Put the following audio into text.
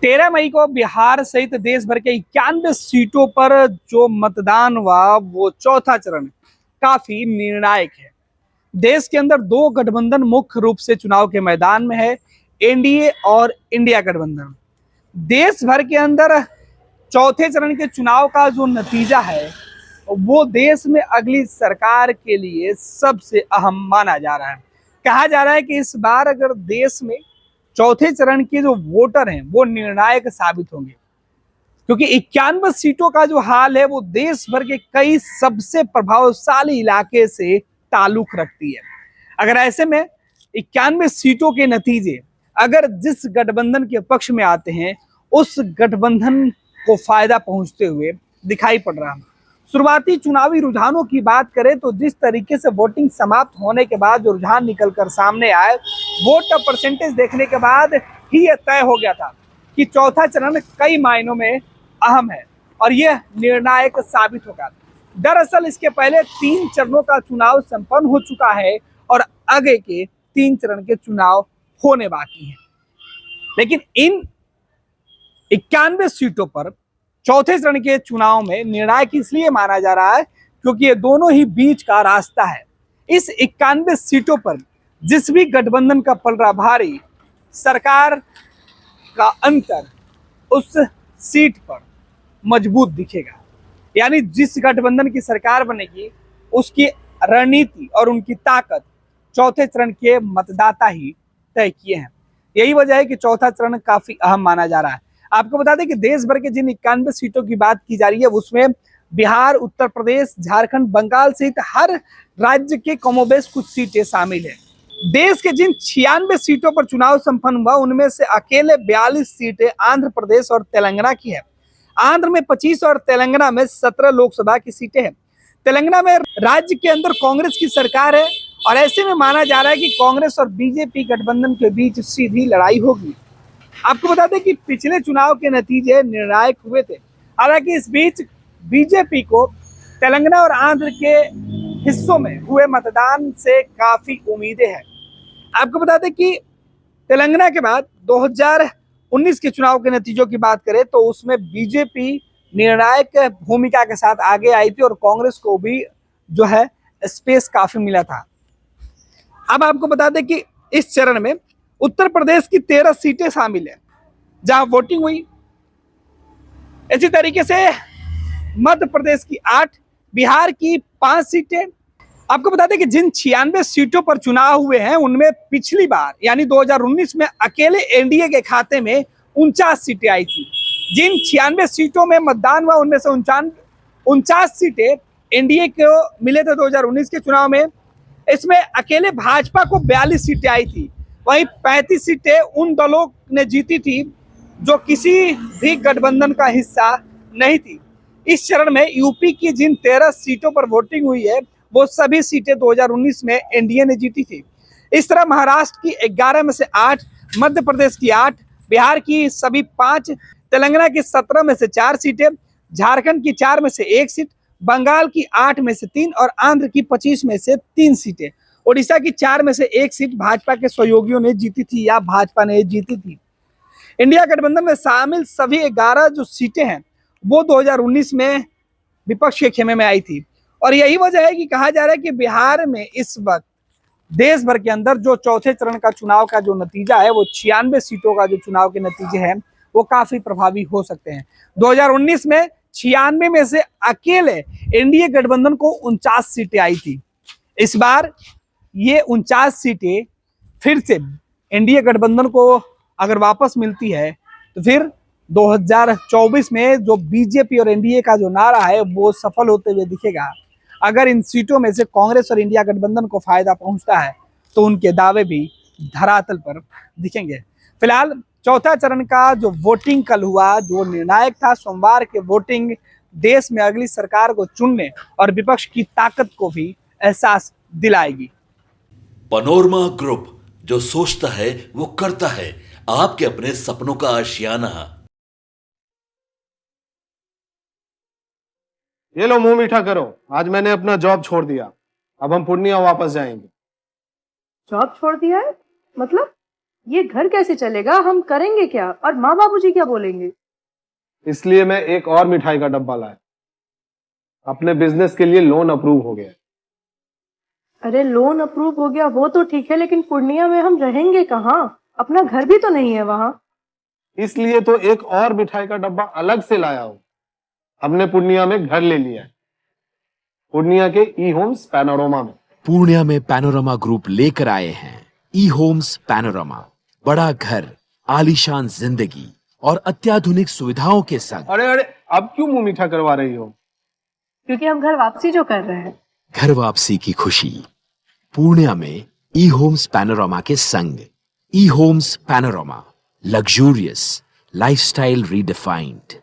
13 मई को बिहार सहित देश भर के 91 सीटों पर जो मतदान हुआ वो चौथा चरण काफी निर्णायक है। देश के अंदर दो गठबंधन मुख्य रूप से चुनाव के मैदान में है, एनडीए और इंडिया गठबंधन। देश भर के अंदर चौथे चरण के चुनाव का जो नतीजा है वो देश में अगली सरकार के लिए सबसे अहम माना जा रहा है। कहा जा रहा है कि इस बार अगर देश में चौथे चरण के जो वोटर हैं वो निर्णायक साबित होंगे, क्योंकि 91 सीटों का जो हाल है वो देश भर के कई सबसे प्रभावशाली इलाके से ताल्लुक रखती है। अगर ऐसे में 91 सीटों के नतीजे अगर जिस गठबंधन के पक्ष में आते हैं उस गठबंधन को फायदा पहुंचते हुए दिखाई पड़ रहा है। शुरुआती चुनावी रुझानों की बात करें तो जिस तरीके से वोटिंग समाप्त होने के बाद जो रुझान निकलकर सामने आए, वोट परसेंटेज देखने के बाद ही यह तय हो गया था कि चौथा चरण कई मायनों में अहम है और यह निर्णायक साबित होगा। दरअसल इसके पहले 3 चरणों का चुनाव संपन्न हो चुका है और आगे के 3 चरण के चुनाव होने बाकी हैं। लेकिन इन 91 सीटों पर चौथे चरण के चुनाव में निर्णायक इसलिए माना जा रहा है क्योंकि ये दोनों ही बीच का रास्ता है। इस 91 सीटों पर जिस भी गठबंधन का पलड़ा भारी, सरकार का अंतर उस सीट पर मजबूत दिखेगा। यानी जिस गठबंधन की सरकार बनेगी उसकी रणनीति और उनकी ताकत चौथे चरण के मतदाता ही तय किए हैं। यही वजह है कि चौथा चरण काफी अहम माना जा रहा है। आपको बता दें कि देश भर के जिन 91 सीटों की बात की जा रही है उसमें बिहार, उत्तर प्रदेश, झारखंड, बंगाल सहित हर राज्य के कमोबेश कुछ सीटें शामिल है। देश के जिन 96 सीटों पर चुनाव संपन्न हुआ उनमें से अकेले 42 सीटें आंध्र प्रदेश और तेलंगाना की है। आंध्र में 25 और तेलंगाना में 17 लोकसभा की सीटें हैं। तेलंगाना में राज्य के अंदर कांग्रेस की सरकार है और ऐसे में माना जा रहा है कि कांग्रेस और बीजेपी गठबंधन के बीच सीधी लड़ाई होगी। आपको बता दें कि पिछले चुनाव के नतीजे निर्णायक हुए थे। हालांकि इस बीच बीजेपी को तेलंगाना और आंध्र के हिस्सों में हुए मतदान से काफी उम्मीदें हैं। आपको बता दें कि तेलंगाना के बाद 2019 के चुनाव के नतीजों की बात करें तो उसमें बीजेपी निर्णायक भूमिका के साथ आगे आई थी और कांग्रेस को भी जो है स्पेस काफी मिला था। अब आपको बता दें कि इस चरण में उत्तर प्रदेश की 13 सीटें शामिल है जहां वोटिंग हुई। इसी तरीके से मध्य प्रदेश की 8, बिहार की 5 सीटें। आपको बता दें कि जिन 96 सीटों पर चुनाव हुए हैं उनमें पिछली बार यानी 2019 में अकेले एनडीए के खाते में 49 सीटें आई थी। जिन 96 सीटों में मतदान हुआ उनमें से 49 सीटें एनडीए को मिले थे 2019 के चुनाव में। इसमें अकेले भाजपा को 42 सीटें आई थी। वहीं 35 सीटें उन दलों ने जीती थी जो किसी भी गठबंधन का हिस्सा नहीं थी। इस चरण में यूपी की जिन 13 सीटों पर वोटिंग हुई है वो सभी सीटें 2019 में एनडीए ने जीती थी। इस तरह महाराष्ट्र की 11 में से 8, मध्य प्रदेश की 8, बिहार की सभी 5, तेलंगाना की 17 में से 4 सीटें, झारखंड की 4 में से 1 सीट, बंगाल की 8 में से 3 और आंध्र की 25 में से 3 सीटें, ओडिशा की 4 में से 1 सीट भाजपा के सहयोगियों ने जीती थी या भाजपा ने जीती थी। इंडिया गठबंधन में शामिल सभी 11 जो सीटें हैं वो 2019 में विपक्ष के खेमे में आई थी और यही वजह है कि कहा जा रहा है कि बिहार में इस वक्त देश भर के अंदर जो चौथे चरण का चुनाव का जो नतीजा है वो 96 सीटों का जो चुनाव के नतीजे हैं वो काफी प्रभावी हो सकते हैं। 2019 में 96 में से अकेले एनडीए गठबंधन को 49 सीटें आई थी। इस बार ये 49 सीटें फिर से एनडीए गठबंधन को अगर वापस मिलती है तो फिर 2024 में जो बीजेपी और एनडीए का जो नारा है वो सफल होते हुए दिखेगा। अगर इन सीटों में से कांग्रेस और इंडिया गठबंधन को फायदा पहुंचता है तो उनके दावे भी धरातल पर दिखेंगे। फिलहाल चौथा चरण का जो वोटिंग कल हुआ जो निर्णायक था, सोमवार के वोटिंग देश में अगली सरकार को चुनने और विपक्ष की ताकत को भी एहसास दिलाएगी। पनोरमा ग्रुप, जो सोचता है वो करता है, आपके अपने सपनों का आशियाना। ये लो, मुंह मीठा करो। आज मैंने अपना जॉब छोड़ दिया, अब हम पूर्णिया वापस जाएंगे। जॉब छोड़ दिया है? मतलब ये घर कैसे चलेगा, हम करेंगे क्या और माँ बाबूजी क्या बोलेंगे? इसलिए मैं एक और मिठाई का डब्बा लाया। अपने बिजनेस के लिए लोन अप्रूव हो गया है। अरे लोन अप्रूव हो गया वो तो ठीक है, लेकिन पूर्णिया में हम रहेंगे कहाँ? अपना घर भी तो नहीं है वहाँ। इसलिए तो एक और मिठाई का डब्बा अलग से लाया हूं। हमने पूर्णिया में घर ले लिया है, पूर्णिया के ई होम्स पैनोरमा में। पूर्णिया में पैनोरमा ग्रुप लेकर आए हैं ई होम्स पैनोरमा। बड़ा घर, आलीशान जिंदगी और अत्याधुनिक सुविधाओं के संग। अरे अरे, अब क्यों मुंह मीठा करवा रही हो? क्योंकि हम घर वापसी जो कर रहे हैं। घर वापसी की खुशी पूर्णिया में ई होम्स पैनोरमा के संग। E Homes Panorama, luxurious lifestyle redefined.